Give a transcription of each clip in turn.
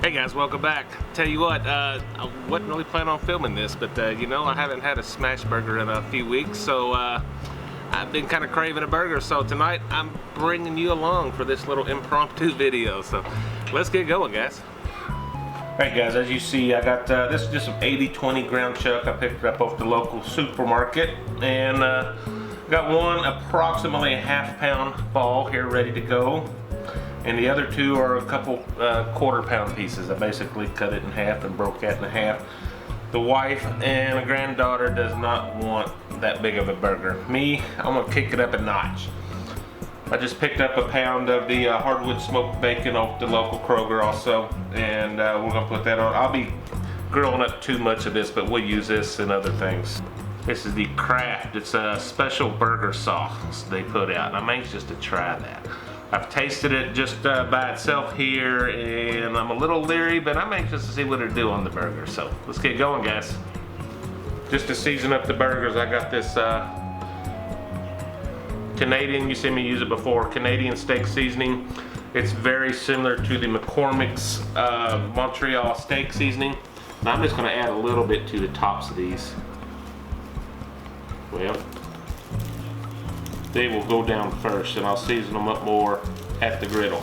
Hey guys, welcome back. Tell you what, I wasn't really planning on filming this, but you know, I haven't had a Smashburger in a few weeks, so I've been kind of craving a burger. So tonight I'm bringing you along for this little impromptu video. So let's get going, guys. Alright guys, as you see, I got this is just some 80/20 ground chuck. I picked it up off the local supermarket, and got one approximately a ½ pound ball here ready to go. And the other two are a couple quarter-pound pieces. I basically cut it in half and broke that in half. The wife and a granddaughter does not want that big of a burger. Me, I'm gonna kick it up a notch. I just picked up a pound of the hardwood smoked bacon off the local Kroger also, and we're gonna put that on. I'll be grilling up too much of this, but we'll use this and other things. This is the Kraft. It's a special burger sauce they put out, and I'm anxious to try that. I've tasted it just by itself here, and I'm a little leery, but I'm anxious to see what it'll do on the burger. So let's get going, guys. Just to season up the burgers, I got this Canadian, you see me use it before, Canadian steak seasoning. It's very similar to the McCormick's Montreal steak seasoning. Now I'm just gonna add a little bit to the tops of these. Well, they will go down first, and I'll season them up more at the griddle.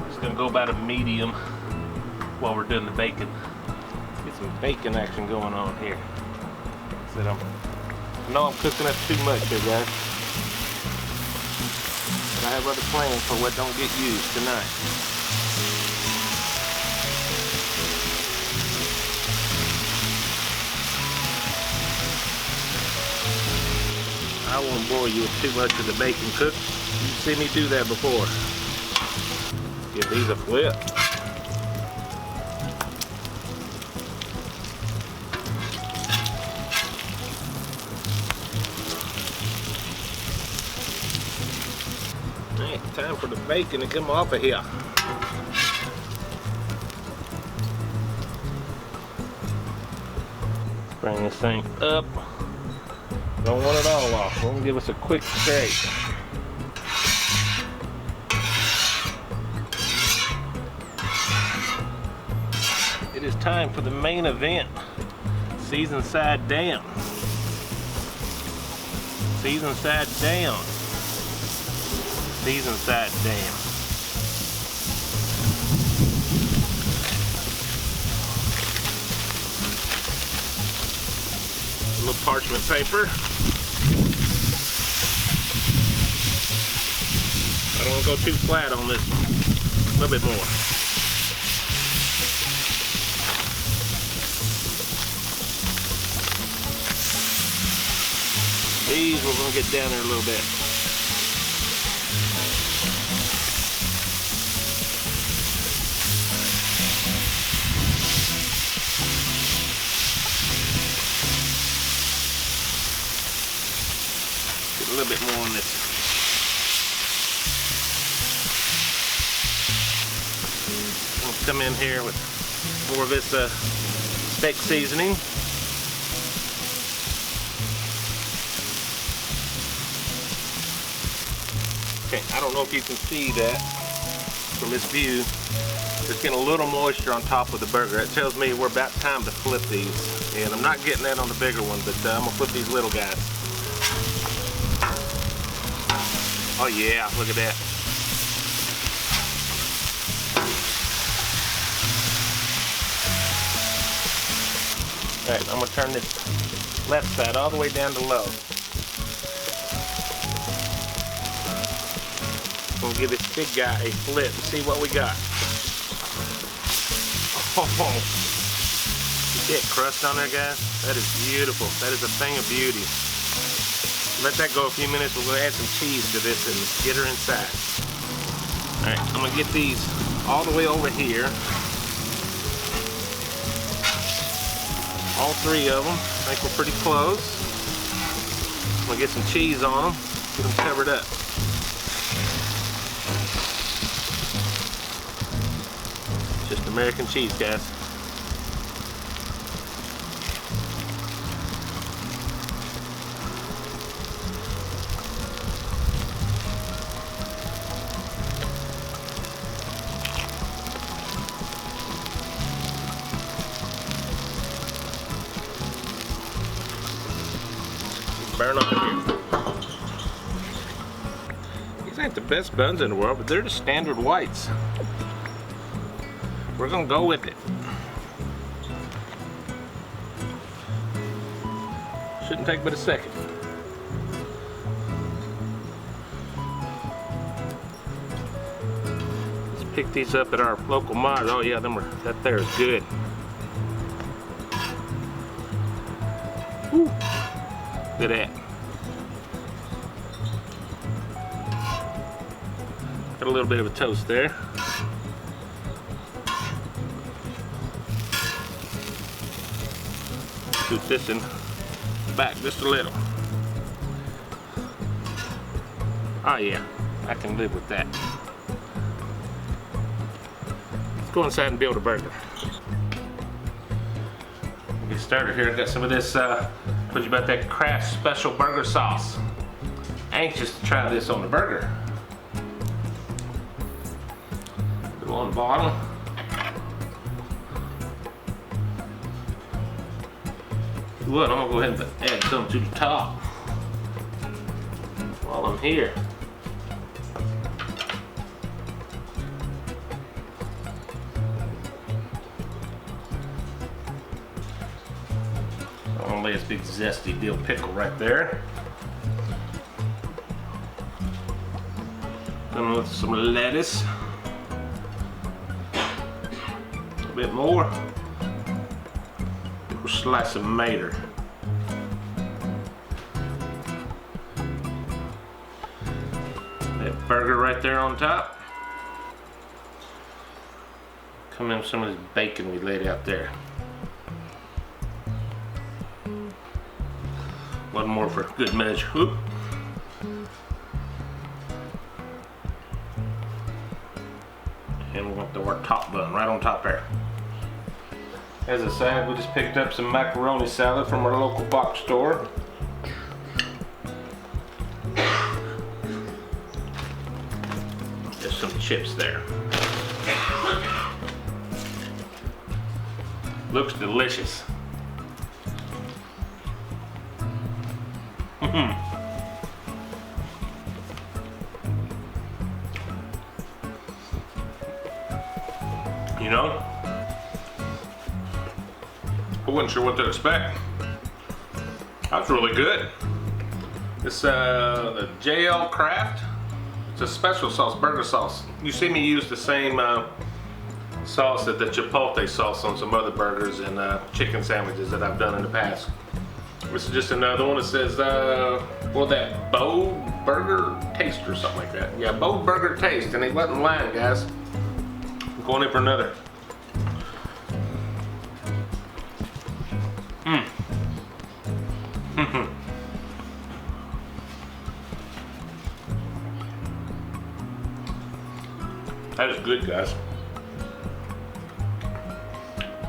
Just gonna go about a medium while we're doing the bacon. Let's get some bacon action going on here. I know I'm cooking up too much here, guys, but I have other plans for what don't get used tonight. I won't bore you with too much of the bacon cook. You've seen me do that before. Give these a flip. Hey, time for the bacon to come off of here. Bring this thing up. Don't want it all off. We're gonna give us a quick scrape. It is time for the main event. Season side down. Season side down. Season side down. A little parchment paper. I don't want to go too flat on this one. A little bit more. These we're going to get down there a little bit. Get a little bit more on this. Come in here with more of this steak seasoning. Okay, I don't know if you can see that from this view. There's getting a little moisture on top of the burger. It tells me we're about time to flip these. And I'm not getting that on the bigger one, but I'm gonna flip these little guys. Oh yeah, look at that. Alright, I'm going to turn this left side all the way down to low. I'm going to give this big guy a flip and see what we got. Oh, you see that crust on there, guys? That is beautiful. That is a thing of beauty. Let that go a few minutes. We're going to add some cheese to this and get her inside. Alright, I'm going to get these all the way over here. All three of them. I think we're pretty close. I'm gonna get some cheese on them, get them covered up. Just American cheese, guys. burn on here. These ain't the best buns in the world, but they're the standard whites. We're gonna go with it. Shouldn't take but a second. Let's pick these up at our local Mars. Oh yeah, that there is good. Woo. Look at that. Got a little bit of a toast there. Scoot this in back just a little. Oh yeah, I can live with that. Let's go inside and build a burger. Get started here. Got some of this, told you about that Kraft special burger sauce. Anxious to try this on the burger. Go on the bottom. What, I'm gonna go ahead and add some to the top while I'm here. I'm gonna lay this big zesty dill pickle right there. Then with some lettuce. A bit more. Slice of mater. That burger right there on top. Come in with some of this bacon we laid out there. One more for good measure. Whoop. And we're going to throw our top bun right on top there. As a side, we just picked up some macaroni salad from our local box store. There's some chips there. Looks delicious. You know? I wasn't sure what to expect. That's really good. It's the JL Kraft. It's a special sauce, burger sauce. You see me use the same sauce that the Chipotle sauce on some other burgers and chicken sandwiches that I've done in the past. This is just another one that says, well, that Bold Burger Taste or something like that. Yeah, Bold Burger Taste, and they wasn't lying, guys. I'm going in for another. That is good, guys.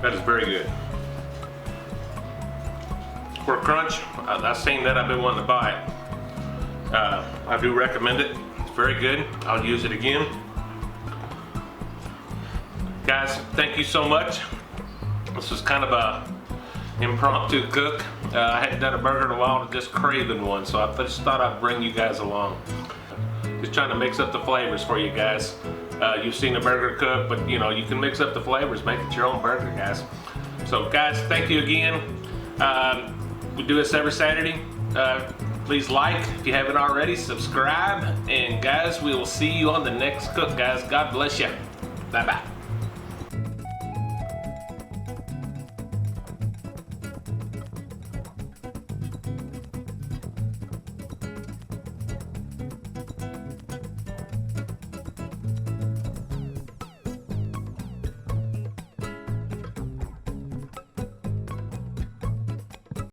That is very good. For a crunch, I've seen that. I've been wanting to buy it. I do recommend it. It's very good. I'll use it again. Guys, thank you so much. This was kind of a impromptu cook. I hadn't done a burger in a while, and just craving one, so I just thought I'd bring you guys along. Just trying to mix up the flavors for you guys. You've seen a burger cook, but you know, you can mix up the flavors, make it your own burger, guys. So guys, thank you again. We do this every Saturday. Please like if you haven't already, subscribe, and guys, we will see you on the next cook, guys. God bless you. Bye-bye.